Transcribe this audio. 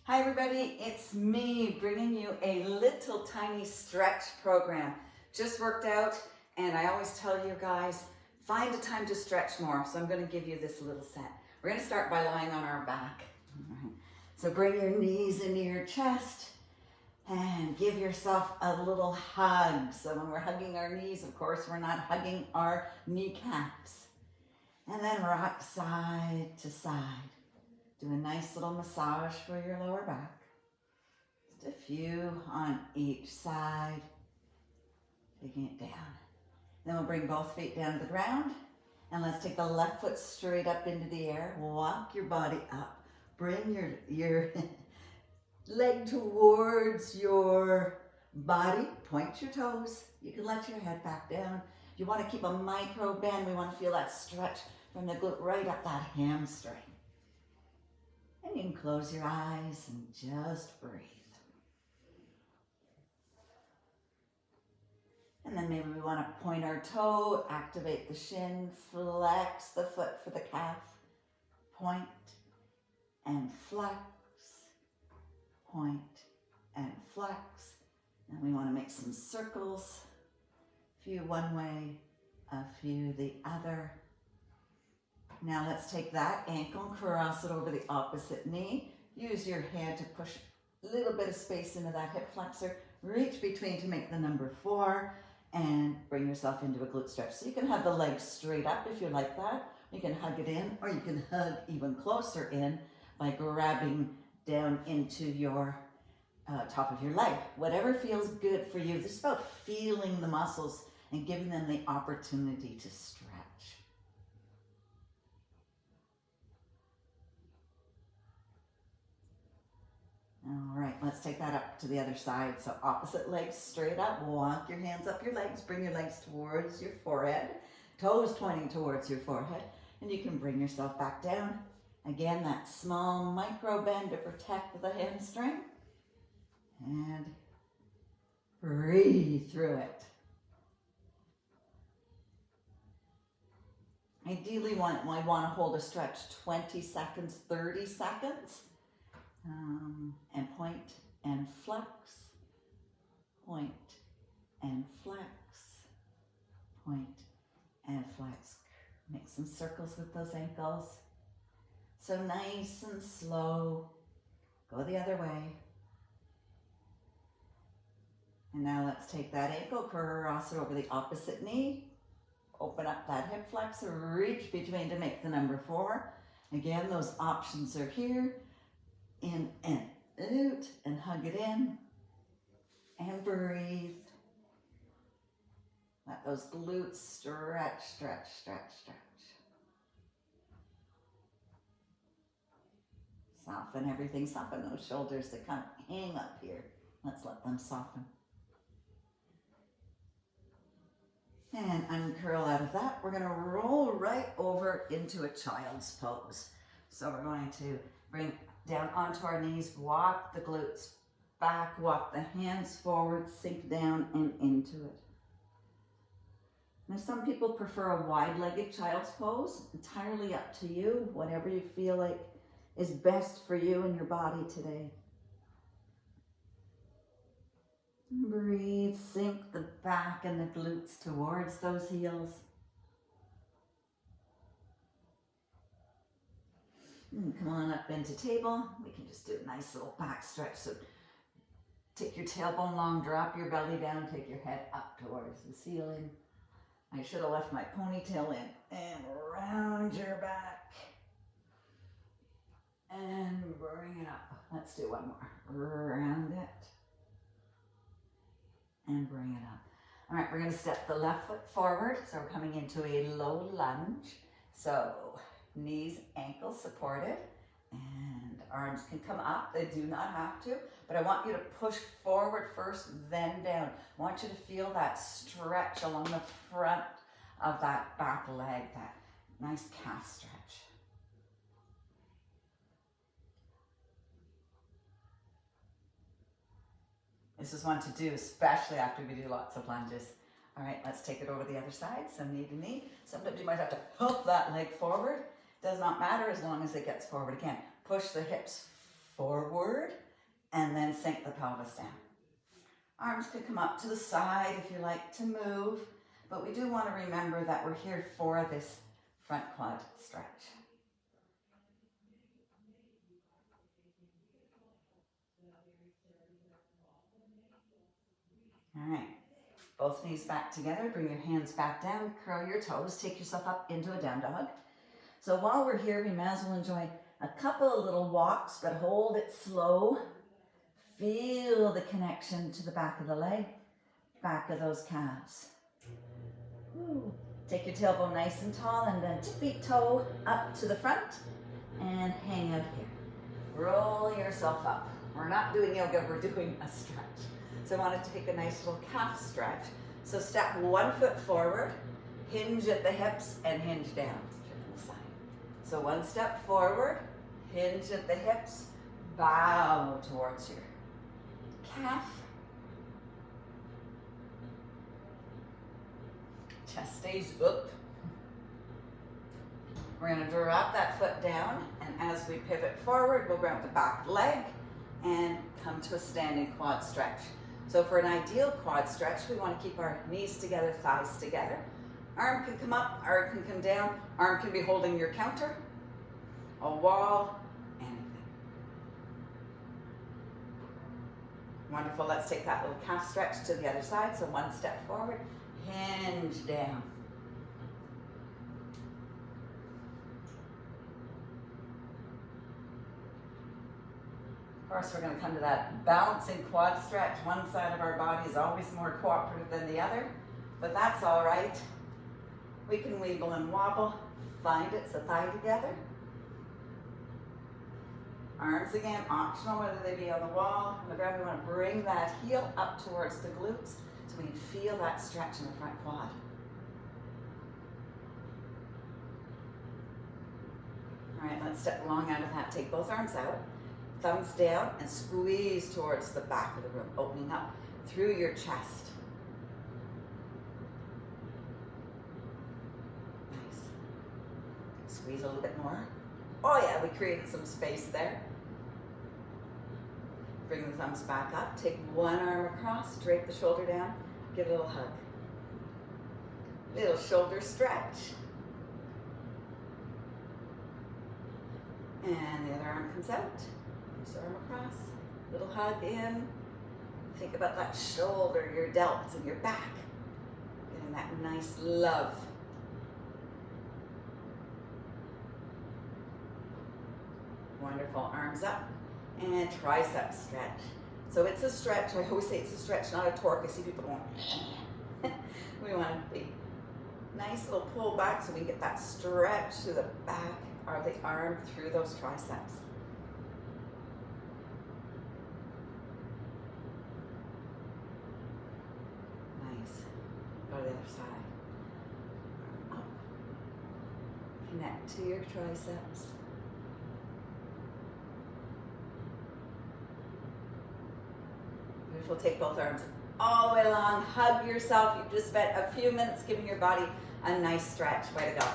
Hi everybody, it's me bringing you a little tiny stretch program. Just worked out and I always tell you guys, find a time to stretch more. So I'm going to give you this little set. We're going to start by lying on our back. All right. So bring your knees into your chest and give yourself a little hug. So when we're hugging our knees, of course, we're not hugging our kneecaps. And then rock side to side. Do a nice little massage for your lower back. Just a few on each side. Taking it down. Then we'll bring both feet down to the ground. And let's take the left foot straight up into the air. Walk your body up. Bring your leg towards your body. Point your toes. You can let your head back down. You want to keep a micro bend. We want to feel that stretch from the glute right up that hamstring. And you can close your eyes and just breathe. And then maybe we want to point our toe, activate the shin, flex the foot for the calf. Point and flex, point and flex. And we want to make some circles. A few one way, a few the other. Now let's take that ankle and cross it over the opposite knee. Use your hand to push a little bit of space into that hip flexor. Reach between to make the number 4 and bring yourself into a glute stretch. So you can have the legs straight up if you like that. You can hug it in, or you can hug even closer in by grabbing down into your top of your leg. Whatever feels good for you. This is about feeling the muscles and giving them the opportunity to stretch. All right, let's take that up to the other side. So opposite legs straight up. Walk your hands up your legs. Bring your legs towards your forehead. Toes pointing towards your forehead. And you can bring yourself back down. Again, that small micro bend to protect the hamstring. And breathe through it. Ideally, I want to hold a stretch 20 seconds, 30 seconds. And point and flex, point and flex, point and flex. Make some circles with those ankles. So nice and slow. Go the other way. And now let's take that ankle, cross it over the opposite knee. Open up that hip flexor, reach between to make the number 4. Again, those options are here. In and out, and hug it in, and breathe. Let those glutes stretch, stretch, stretch, stretch. Soften everything, soften those shoulders that kind of hang up here. Let's let them soften. And uncurl out of that. We're going to roll right over into a child's pose. So we're going to bring down onto our knees, walk the glutes back, walk the hands forward, sink down and into it. Now some people prefer a wide-legged child's pose, entirely up to you, whatever you feel like is best for you and your body today. Breathe, sink the back and the glutes towards those heels. And come on up into table. We can just do a nice little back stretch. So take your tailbone long, drop your belly down, take your head up towards the ceiling. I should have left my ponytail in. And round your back. And bring it up. Let's do one more. Round it. And bring it up. All right, we're going to step the left foot forward. So we're coming into a low lunge. So knees, ankles supported, and arms can come up. They do not have to, but I want you to push forward first, then down. I want you to feel that stretch along the front of that back leg, that nice calf stretch. This is one to do, especially after we do lots of lunges. All right, let's take it over the other side, so knee to knee. Sometimes you might have to hook that leg forward. Does not matter as long as it gets forward again. Push the hips forward, and then sink the pelvis down. Arms could come up to the side if you like to move, but we do want to remember that we're here for this front quad stretch. All right, both knees back together, bring your hands back down, curl your toes, take yourself up into a down dog. So while we're here, we might as well enjoy a couple of little walks, but hold it slow. Feel the connection to the back of the leg, back of those calves. Ooh. Take your tailbone nice and tall and then tippy toe up to the front and hang out here. Roll yourself up. We're not doing yoga, we're doing a stretch. So I want to take a nice little calf stretch. So step 1 foot forward, hinge at the hips and hinge down to the side. So 1 step forward, hinge at the hips, bow towards your calf. Chest stays up. We're going to drop that foot down, and as we pivot forward, we'll grab the back leg and come to a standing quad stretch. So for an ideal quad stretch, we want to keep our knees together, thighs together. Arm can come up, arm can come down, arm can be holding your counter, a wall, anything. Wonderful, let's take that little calf stretch to the other side. So 1 step forward, hinge down. Of course, we're going to come to that bouncing quad stretch. One side of our body is always more cooperative than the other, but that's all right. We can weeble and wobble. Find it, so thigh together. Arms again, optional, whether they be on the wall, on the ground. We want to bring that heel up towards the glutes so we can feel that stretch in the front quad. All right, let's step long out of that. Take both arms out. Thumbs down and squeeze towards the back of the room, opening up through your chest. Nice. Squeeze a little bit more. Oh yeah, we created some space there. Bring the thumbs back up. Take one arm across, drape the shoulder down, give it a little hug. Little shoulder stretch. And the other arm comes out. Arm across, little hug in. Think about that shoulder, your delts, and your back. Getting that nice love. Wonderful. Arms up and tricep stretch. So it's a stretch. I always say it's a stretch, not a torque. I see people going. We want to be nice little pull back so we get that stretch to the back of the arm through those triceps. Go to the other side. Up. Connect to your triceps. Beautiful. Take both arms all the way along. Hug yourself. You've just spent a few minutes giving your body a nice stretch. Way to go.